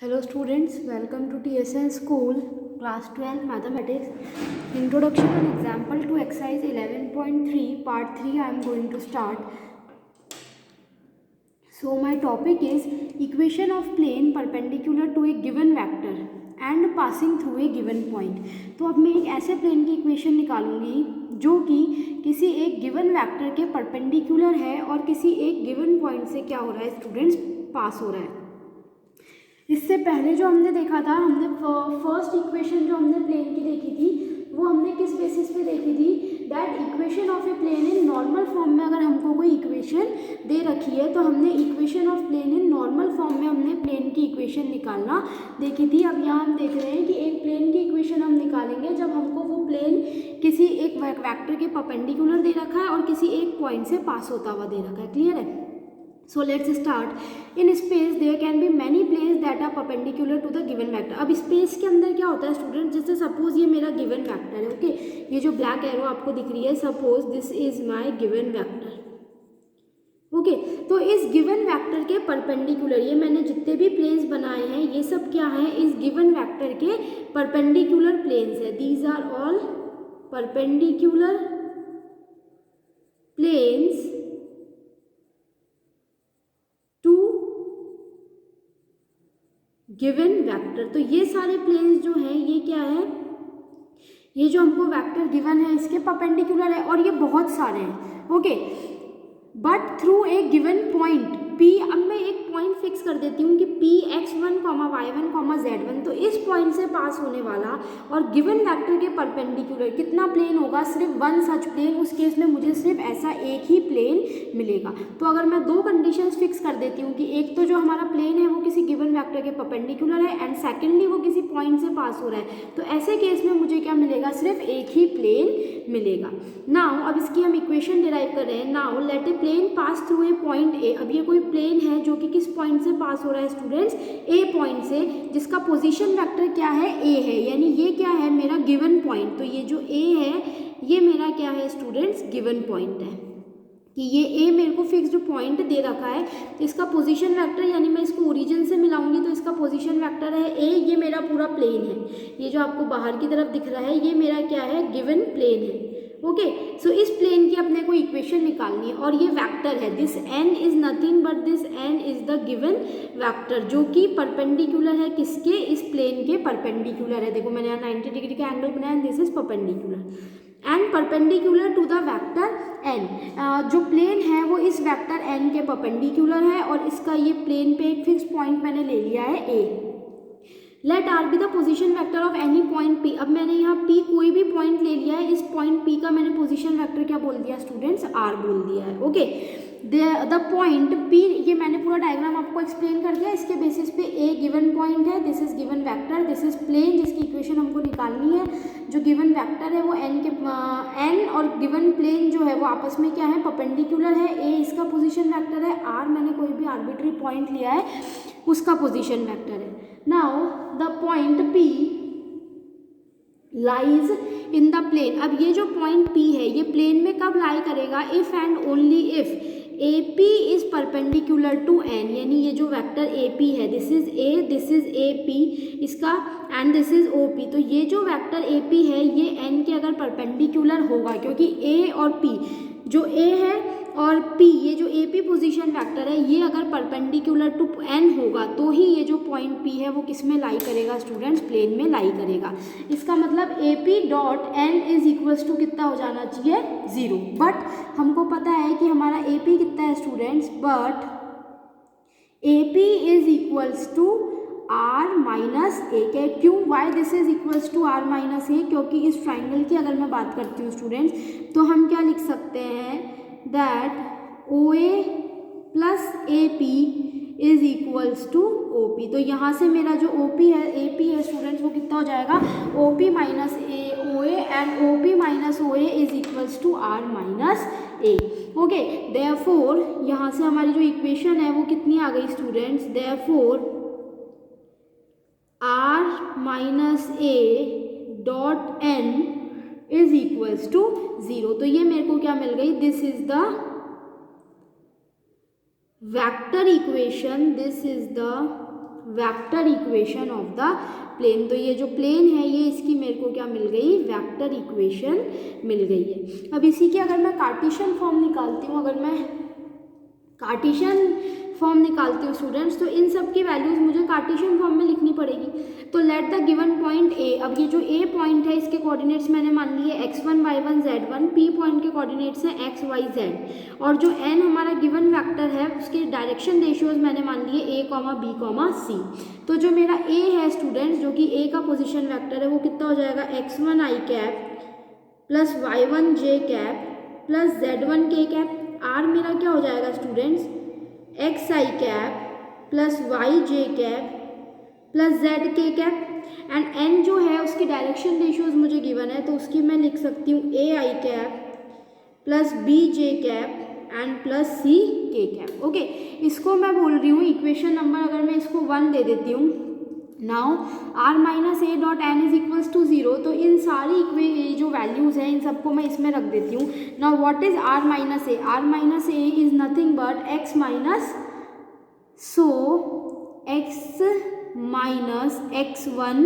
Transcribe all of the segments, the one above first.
Hello students, welcome to TSN School, Class 12 Mathematics. Introduction and example to exercise 11.3, part 3 I am going to start. So my topic is equation of plane perpendicular to a given vector and passing through a given point. तो अब मैं एक ऐसे plane की equation निकालूंगी जो कि किसी एक गिवन वेक्टर के परपेंडिकुलर है और किसी एक गिवन पॉइंट से क्या हो रहा है स्टूडेंट्स, पास हो रहा है। इससे पहले जो हमने देखा था, हमने फर्स्ट इक्वेशन जो हमने प्लेन की देखी थी वो हमने किस बेसिस पे देखी थी, that equation of a plane in normal form में अगर हमको कोई इक्वेशन दे रखी है तो हमने equation of plane in normal form में हमने प्लेन की इक्वेशन निकालना देखी थी। अब यहाँ हम देख रहे हैं कि एक प्लेन की इक्वेशन हम निकालेंगे जब हमको वो प्लेन किसी एक वेक्टर के परपेंडिकुलर दे रखा है और किसी एक पॉइंट से पास होता हुआ दे रखा है। क्लियर है? So let's start. In space there can be many planes that are perpendicular to the given vector. अब स्पेस के अंदर क्या होता है स्टूडेंट, जैसे सपोज ये मेरा गिवन वेक्टर है, ओके, ये जो ब्लैक एरो आपको दिख रही है, suppose this is my given vector, okay. तो इस गिवन वेक्टर के परपेंडिकुलर, ये मैंने जितने भी प्लेन्स बनाए हैं ये सब क्या है, इस गिवन वेक्टर के परपेंडिकुलर प्लेन्स है। These are all perpendicular planes given vector. तो ये सारे प्लेन्स जो हैं ये क्या है, ये जो हमको वेक्टर गिवन है इसके परपेंडिकुलर है और ये बहुत सारे हैं, okay. But through a given point P, अब मैं एक पॉइंट फिक्स कर देती हूँ कि Px1, y1, z1, तो इस पॉइंट से पास होने वाला और गिवन वेक्टर के परपेंडिकुलर कितना प्लेन होगा, सिर्फ वन सच प्लेन। उस केस में मुझे सिर्फ ऐसा एक ही प्लेन मिलेगा। तो अगर मैं दो कंडीशंस फिक्स कर देती हूँ कि एक तो जो हमारा प्लेन है वो किसी गिवन वेक्टर के परपेंडिकुलर है एंड सेकेंडली वो किसी पॉइंट से पास हो रहा है, तो ऐसे केस में मुझे क्या मिलेगा, सिर्फ एक ही प्लेन मिलेगा। नाउ अब इसकी हम इक्वेशन डिराइव कर रहे हैं। Now let a plane pass through a point A. अब ये कोई प्लेन है जो कि किस पॉइंट से पास हो रहा है स्टूडेंट्स, ए पॉइंट से, जिसका पोजीशन वेक्टर क्या है, ए है, यानी ये क्या है मेरा गिवन पॉइंट। तो ये जो ए है ये मेरा क्या है स्टूडेंट्स, गिवन पॉइंट है कि ये ए मेरे को फिक्स्ड पॉइंट दे रखा है। इसका पोजीशन वेक्टर, यानी मैं इसको ओरिजिन से मिलाऊंगी तो इसका पोजीशन वेक्टर है ए, ये मेरा पूरा प्लेन है। ये जो आपको बाहर की तरफ दिख रहा है ये मेरा क्या है, गिवन प्लेन है, ओके। सो इस प्लेन की अपने को इक्वेशन निकालनी है और ये वेक्टर है, this n is nothing but this n is the given vector, जो कि परपेंडिकुलर है किसके, इस प्लेन के परपेंडिकुलर है। देखो मैंने यहाँ 90 डिग्री का एंगल बनाया, this is perpendicular and perpendicular to the vector n. जो प्लेन है वो इस वेक्टर एन के परपेंडिकुलर है और इसका ये प्लेन पे एक फिक्स पॉइंट मैंने ले लिया है A. Let R be the position vector of any point P. अब मैंने यहाँ पी कोई भी पॉइंट ले लिया है, इस पॉइंट पी का मैंने पोजीशन वेक्टर क्या बोल दिया स्टूडेंट्स, आर बोल दिया है, ओके। द पॉइंट पी, ये मैंने पूरा डायग्राम आपको एक्सप्लेन कर दिया। इसके बेसिस पे ए गिवन पॉइंट है, this is given vector, this is plane जिसकी इक्वेशन हमको निकालनी है। जो गिवन वेक्टर है वो एन के एन और गिवन प्लेन जो है वो आपस में क्या है, परपेंडिकुलर है। ए इसका पोजीशन वेक्टर है, आर मैंने कोई भी आर्बिट्री पॉइंट लिया है उसका पोजीशन वेक्टर है। Now the point P lies in the plane. अब ये जो पॉइंट P है ये प्लेन में कब लाई करेगा, if and only if AP is perpendicular to N, यानी ये जो वेक्टर AP है, this is A, this is AP इसका एंड दिस इज OP। तो ये जो वेक्टर AP है ये N के अगर परपेंडिकुलर होगा, क्योंकि A और P, जो A है और P, ये जो AP पोजीशन वेक्टर है ये अगर परपेंडिकुलर टू N होगा तो ही ये जो पॉइंट P है वो किस में लाई करेगा स्टूडेंट्स, प्लेन में लाई करेगा। इसका मतलब AP dot N is equals to कितना हो जाना चाहिए, 0। बट हमको पता है कि हमारा AP कितना है students, but AP is equals to R minus A. क्यों, why this is equals to R minus A, क्योंकि इस ट्राइंगल की अगर मैं बात करती हूँ स्टूडेंट्स तो हम क्या लिख सकते हैं, that OA plus AP is equals to OP। तो यहाँ से मेरा जो OP है, AP है स्टूडेंट्स, वो कितना हो जाएगा, OP minus OA and OP minus OA is equals to R minus A, okay. Therefore यहाँ से हमारी जो इक्वेशन है वो कितनी आ गई students, therefore R minus A dot N is equals to 0। तो ये मेरे को क्या मिल गई, this is the vector equation, this is the vector equation of the plane. तो ये जो प्लेन है ये इसकी मेरे को क्या मिल गई, वेक्टर इक्वेशन मिल गई है। अब इसी की अगर मैं कार्टेशियन फॉर्म निकालती हूँ, अगर मैं कार्टेशियन फॉर्म निकालती हूँ स्टूडेंट्स, तो इन सब की वैल्यूज मुझे कार्टेशियन फॉर्म में लिखनी पड़ेगी। तो let the given point A, अब ये जो ए पॉइंट है इसके कोऑर्डिनेट्स मैंने मान लिए x1 y1 z1, P point के कोऑर्डिनेट्स हैं x y z, और जो n हमारा गिवन वेक्टर है उसके डायरेक्शन रेशियोज मैंने मान लिए a, b, c। तो जो मेरा a है स्टूडेंट्स, जो कि a का पोजिशन वेक्टर है, वो कितना हो जाएगा, x1 i cap plus y1 j cap plus z1 k cap. r मेरा क्या हो जाएगा स्टूडेंट्स, एक्स आई कैप प्लस वाई जे कैप प्लस जेड के कैप, एंड एन जो है उसकी डायरेक्शन रेशियोज मुझे गिवन है, तो उसकी मैं लिख सकती हूँ A I cap plus B J cap and plus C K cap. Okay, इसको मैं बोल रही हूँ इक्वेशन नंबर, अगर मैं इसको 1 दे देती हूँ, now r minus a dot n is equals to 0, तो इन सारी जो वैल्यूज़ हैं इन सबको मैं इसमें रख देती हूँ। Now what is r minus A, r minus A is nothing but x minus, so x minus x1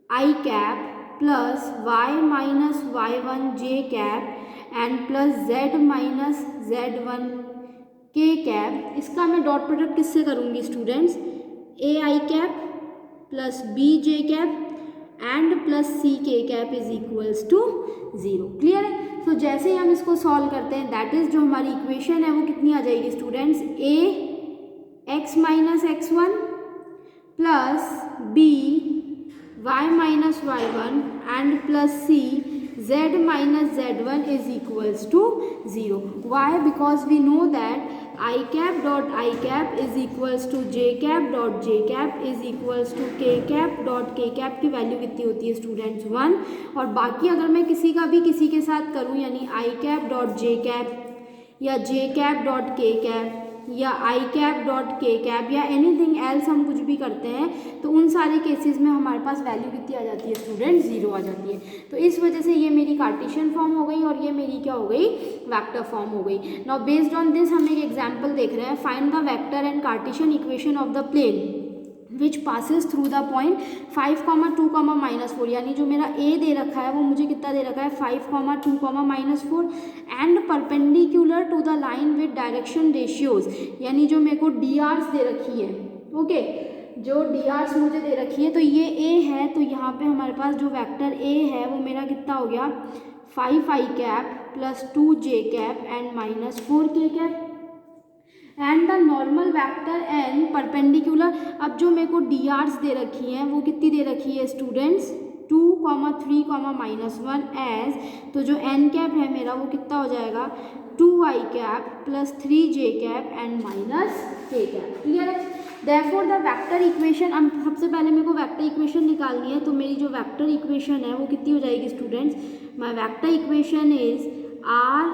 i cap plus y minus y1 j cap and plus z minus z1 k cap. इसका मैं dot product किससे करूँगी students, A I cap plus B J cap and plus C K cap is equals to 0। Clear है। तो जैसे ही हम इसको solve करते हैं, दैट इज जो हमारी इक्वेशन है वो कितनी आ जाएगी students, a x minus x1 plus b y minus y1 and plus c z minus z1 is equals to 0। Why, because we know that i cap dot i cap is equals to j cap dot j cap is equals to k cap dot k cap की value कितनी होती है students 1। और बाकी अगर मैं किसी का भी किसी के साथ करूँ, यानी i cap dot j cap या j cap dot k cap या i cap dot k cap या एनीथिंग एल्स हम कुछ भी करते हैं, तो उन सारे केसेस में हमारे पास वैल्यू कितनी आ जाती है स्टूडेंट, 0 आ जाती है। तो इस वजह से ये मेरी कार्टेशियन फॉर्म हो गई और ये मेरी क्या हो गई, वेक्टर फॉर्म हो गई। नाउ बेस्ड ऑन दिस हम एक एग्जांपल देख रहे हैं, find the vector and Cartesian equation of the plane which passes through the point 5, 2, -4, यानी जो मेरा ए दे रखा है वो मुझे कितना दे रखा है, 5, 2, -4 and perpendicular to the line with direction ratios, यानी जो मेरे को डी आर्स दे रखी है। ओके, जो डी आर्स मुझे दे रखी है, तो ये ए है, तो यहाँ पे हमारे पास जो वेक्टर ए है वो मेरा कितना हो गया, 5 i cap plus 2 j cap and -4 k cap and the normal vector n perpendicular. अब जो मेरे को डी आर्स दे रखी हैं वो कितनी दे रखी है स्टूडेंट्स, 2, 3, -1 एज, तो जो एन कैप है मेरा वो कितना हो जाएगा, 2 i cap plus 3 j cap and -k cap. Clear है। देयरफॉर द वेक्टर इक्वेशन, अब सबसे पहले मेरे को वेक्टर इक्वेशन निकालनी है, तो मेरी जो वेक्टर इक्वेशन है वो कितनी हो जाएगी students, my vector equation is r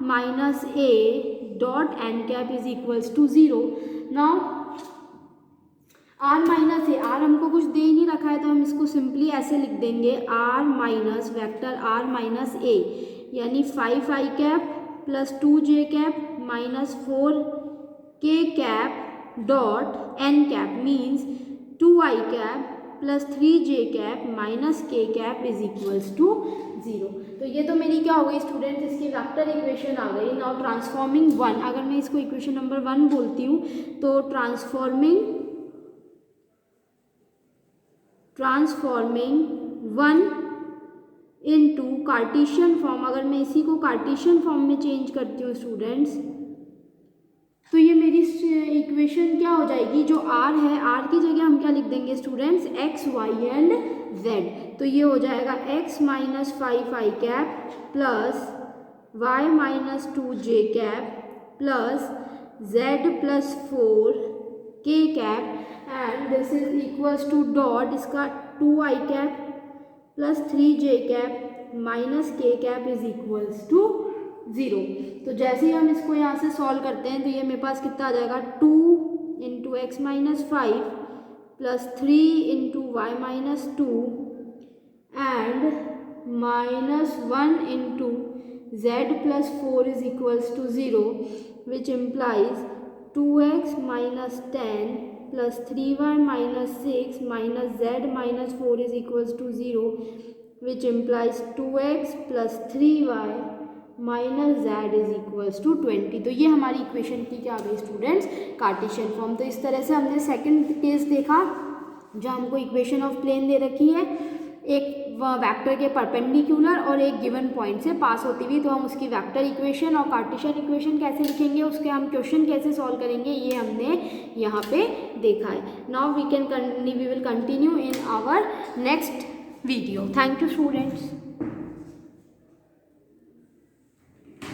minus a dot N cap is equals to 0। Now r minus A, r हमको कुछ दे ही नहीं रखा है, तो हम इसको सिंपली ऐसे लिख देंगे, r minus vector r minus A, यानी 5 i cap plus 2 j cap -4 k cap dot N cap means 2 i cap plus 3 j cap -k cap is equals to 0। तो ये तो मेरी क्या हो गई स्टूडेंट्स, इसकी वेक्टर इक्वेशन आ गई। नाउ ट्रांसफॉर्मिंग 1, अगर मैं इसको इक्वेशन नंबर 1 बोलती हूँ, तो ट्रांसफॉर्मिंग 1 इनटू कार्टेशियन फॉर्म, अगर मैं इसी को कार्टेशियन फॉर्म में चेंज करती हूँ स्टूडेंट्स, तो ये मेरी इक्वेशन क्या हो जाएगी, जो r है, r की जगह हम क्या लिख देंगे students, x, y and z। तो ये हो जाएगा x minus 5 i cap plus y minus 2 j cap plus z plus 4 k cap and this is equals to dot इसका 2 i cap plus 3 j cap -k cap is equals to 0। तो जैसे ही हम इसको यहाँ से सॉल्व करते हैं, तो ये मेरे पास कितना आ जाएगा, 2 into x minus 5 plus 3 into y minus 2 and -1 into z plus 4 is equals to 0 which implies 2x minus 10 plus 3y minus 6 minus z minus 4 is equals to 0 which implies 2x plus 3y minus z is equals to 20। तो ये हमारी equation की क्या आ गई students, Cartesian form. तो इस तरह से हमने सेकंड केस देखा जहाँ हमको इक्वेशन ऑफ प्लेन दे रखी है, एक वेक्टर के परपेंडिकुलर और एक गिवन पॉइंट से पास होती हुई, तो हम उसकी वेक्टर इक्वेशन और कार्टेशियन इक्वेशन कैसे लिखेंगे, उसके हम क्वेश्चन कैसे सॉल्व करेंगे, ये हमने यहाँ पे देखा है। Now we will continue in our next video. Thank you students.